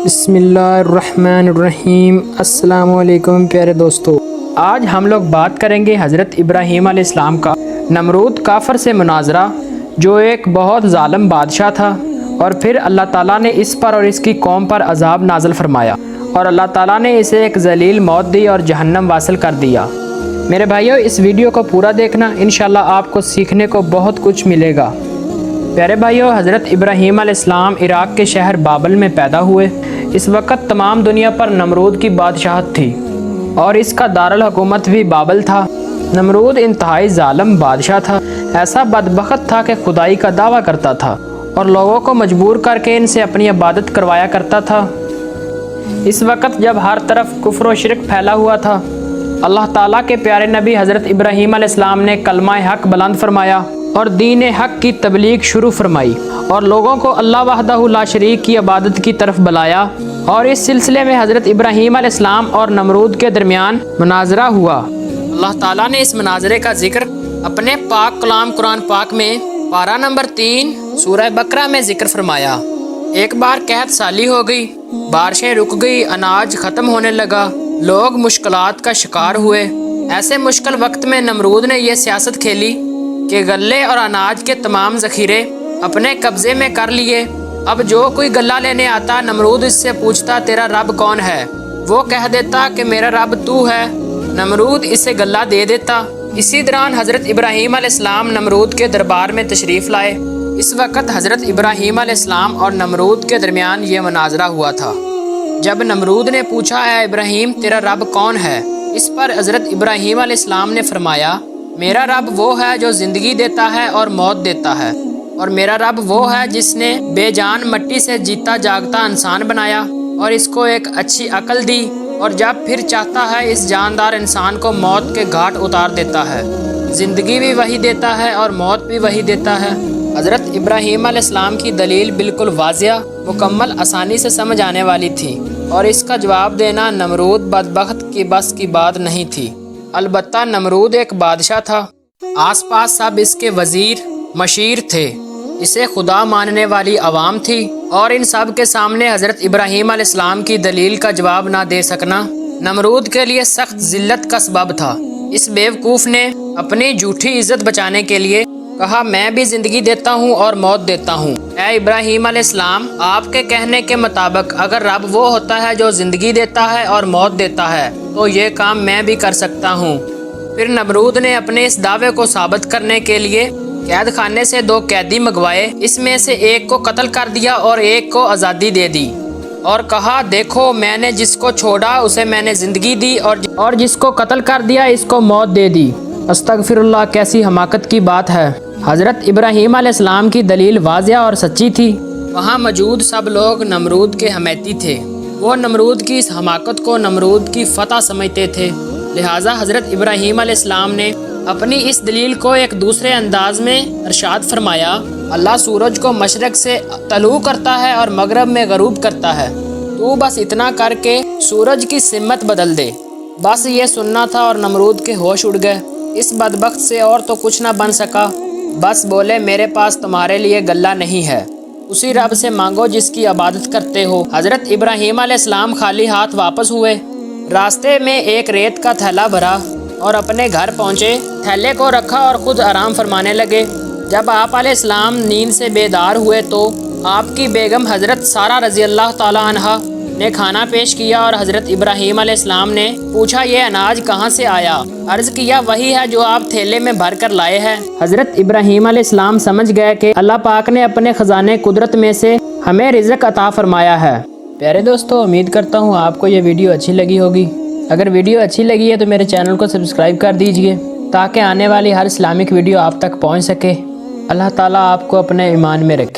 بسم اللہ الرحمن الرحیم۔ السلام علیکم پیارے دوستو، آج ہم لوگ بات کریں گے حضرت ابراہیم علیہ السلام کا نمرود کافر سے مناظرہ، جو ایک بہت ظالم بادشاہ تھا، اور پھر اللہ تعالیٰ نے اس پر اور اس کی قوم پر عذاب نازل فرمایا، اور اللہ تعالیٰ نے اسے ایک ذلیل موت دی اور جہنم واصل کر دیا۔ میرے بھائیو، اس ویڈیو کو پورا دیکھنا، انشاءاللہ آپ کو سیکھنے کو بہت کچھ ملے گا۔ پیارے بھائیو، حضرت ابراہیم علیہ السلام عراق کے شہر بابل میں پیدا ہوئے۔ اس وقت تمام دنیا پر نمرود کی بادشاہت تھی، اور اس کا دارالحکومت بھی بابل تھا۔ نمرود انتہائی ظالم بادشاہ تھا، ایسا بدبخت تھا کہ خدائی کا دعویٰ کرتا تھا اور لوگوں کو مجبور کر کے ان سے اپنی عبادت کروایا کرتا تھا۔ اس وقت جب ہر طرف کفر و شرک پھیلا ہوا تھا، اللہ تعالیٰ کے پیارے نبی حضرت ابراہیم علیہ السلام نے کلمہ حق بلند فرمایا اور دین حق کی تبلیغ شروع فرمائی، اور لوگوں کو اللہ وحدہ لا شریک کی عبادت کی طرف بلایا۔ اور اس سلسلے میں حضرت ابراہیم علیہ السلام اور نمرود کے درمیان مناظرہ ہوا۔ اللہ تعالیٰ نے اس مناظرے کا ذکر اپنے پاک کلام قرآن پاک میں پارہ نمبر 3 سورہ بقرہ میں ذکر فرمایا۔ ایک بار قحط سالی ہو گئی، بارشیں رک گئی، اناج ختم ہونے لگا، لوگ مشکلات کا شکار ہوئے۔ ایسے مشکل وقت میں نمرود نے یہ سیاست کھیلی کہ غلے اور اناج کے تمام ذخیرے اپنے قبضے میں کر لیے۔ اب جو کوئی غلہ لینے آتا، نمرود اس سے پوچھتا تیرا رب کون ہے؟ وہ کہہ دیتا کہ میرا رب تو ہے۔ نمرود اسے غلہ دے دیتا۔ اسی دوران حضرت ابراہیم علیہ السلام نمرود کے دربار میں تشریف لائے۔ اس وقت حضرت ابراہیم علیہ السلام اور نمرود کے درمیان یہ مناظرہ ہوا تھا۔ جب نمرود نے پوچھا اے ابراہیم تیرا رب کون ہے، اس پر حضرت ابراہیم علیہ السلام نے فرمایا میرا رب وہ ہے جو زندگی دیتا ہے اور موت دیتا ہے، اور میرا رب وہ ہے جس نے بے جان مٹی سے جیتا جاگتا انسان بنایا اور اس کو ایک اچھی عقل دی، اور جب پھر چاہتا ہے اس جاندار انسان کو موت کے گھاٹ اتار دیتا ہے۔ زندگی بھی وہی دیتا ہے اور موت بھی وہی دیتا ہے۔ حضرت ابراہیم علیہ السلام کی دلیل بالکل واضح، مکمل، آسانی سے سمجھ آنے والی تھی، اور اس کا جواب دینا نمرود بدبخت کی بس کی بات نہیں تھی۔ البتہ نمرود ایک بادشاہ تھا، آس پاس سب اس کے وزیر مشیر تھے، اسے خدا ماننے والی عوام تھی، اور ان سب کے سامنے حضرت ابراہیم علیہ السلام کی دلیل کا جواب نہ دے سکنا نمرود کے لیے سخت ذلت کا سبب تھا۔ اس بیوقوف نے اپنی جھوٹی عزت بچانے کے لیے کہا میں بھی زندگی دیتا ہوں اور موت دیتا ہوں۔ اے ابراہیم علیہ السلام، آپ کے کہنے کے مطابق اگر رب وہ ہوتا ہے جو زندگی دیتا ہے اور موت دیتا ہے تو یہ کام میں بھی کر سکتا ہوں۔ پھر نمرود نے اپنے اس دعوے کو ثابت کرنے کے لیے قید خانے سے 2 قیدی منگوائے، اس میں سے ایک کو قتل کر دیا اور ایک کو آزادی دے دی، اور کہا دیکھو میں نے جس کو چھوڑا اسے میں نے زندگی دی اور جس کو قتل کر دیا اس کو موت دے دی۔ استغفر اللہ، کیسی حماقت کی بات ہے۔ حضرت ابراہیم علیہ السلام کی دلیل واضح اور سچی تھی۔ وہاں موجود سب لوگ نمرود کے حمیتی تھے، وہ نمرود کی اس حماقت کو نمرود کی فتح سمجھتے تھے، لہٰذا حضرت ابراہیم علیہ السلام نے اپنی اس دلیل کو ایک دوسرے انداز میں ارشاد فرمایا۔ اللہ سورج کو مشرق سے طلوع کرتا ہے اور مغرب میں غروب کرتا ہے، تو بس اتنا کر کے سورج کی سمت بدل دے۔ بس یہ سننا تھا اور نمرود کے ہوش اڑ گئے۔ اس بدبخت سے اور تو کچھ نہ بن سکا، بس بولے میرے پاس تمہارے لیے غلہ نہیں ہے، اسی رب سے مانگو جس کی عبادت کرتے ہو۔ حضرت ابراہیم علیہ السلام خالی ہاتھ واپس ہوئے، راستے میں ایک ریت کا تھیلا بھرا اور اپنے گھر پہنچے، تھیلے کو رکھا اور خود آرام فرمانے لگے۔ جب آپ علیہ السلام نیند سے بیدار ہوئے تو آپ کی بیگم حضرت سارہ رضی اللہ تعالی عنہا نے کھانا پیش کیا، اور حضرت ابراہیم علیہ السلام نے پوچھا یہ اناج کہاں سے آیا؟ عرض کیا وہی ہے جو آپ تھیلے میں بھر کر لائے ہیں۔ حضرت ابراہیم علیہ السلام سمجھ گئے کہ اللہ پاک نے اپنے خزانے قدرت میں سے ہمیں رزق عطا فرمایا ہے۔ پیارے دوستو، امید کرتا ہوں آپ کو یہ ویڈیو اچھی لگی ہوگی۔ اگر ویڈیو اچھی لگی ہے تو میرے چینل کو سبسکرائب کر دیجئے تاکہ آنے والی ہر اسلامک ویڈیو آپ تک پہنچ سکے۔ اللہ تعالیٰ آپ کو اپنے ایمان میں رکھے۔